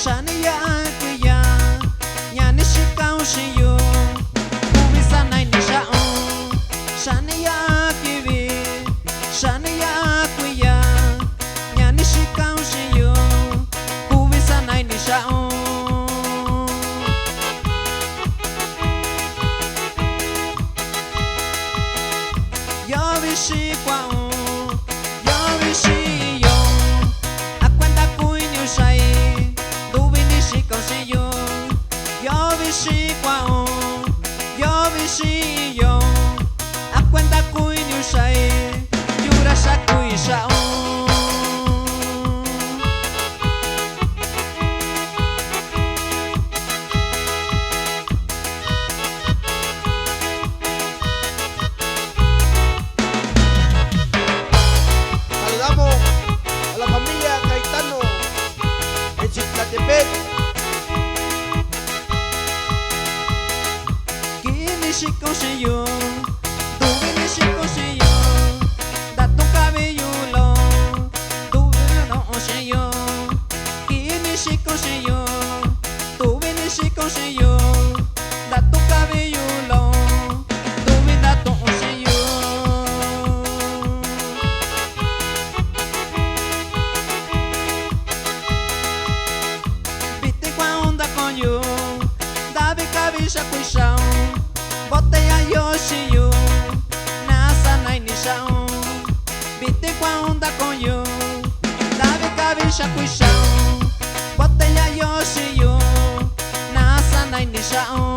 Shania kuya nyani shikau shiyu Kubisa nai nishao Shania kiwi Shania kuya nyani shikau shiyu Kubisa nai nishao Yo vishi kwao Yo vishi yo Akwenda kuinyu shai Yo vishi kwao, yo vishi yo Akwenda kuinyu shai, yura shakui shao Saludamos a la familia Caetano en Chiclatepec. Shiko shiyo, tuve shiko shiyo, da tu cabello long, tuve no shiyo, kini shiko shiyo, tuve shiko shiyo, da tu cabello long, tuve da tu shiyo. Viste qua onda con yo, dave cabeza cuishao. Botella Yoshiyu, nasa nai nishao Vite kwa onda con yo, dave cabeza cuishao Botella Yoshiyu, nasa nai nishao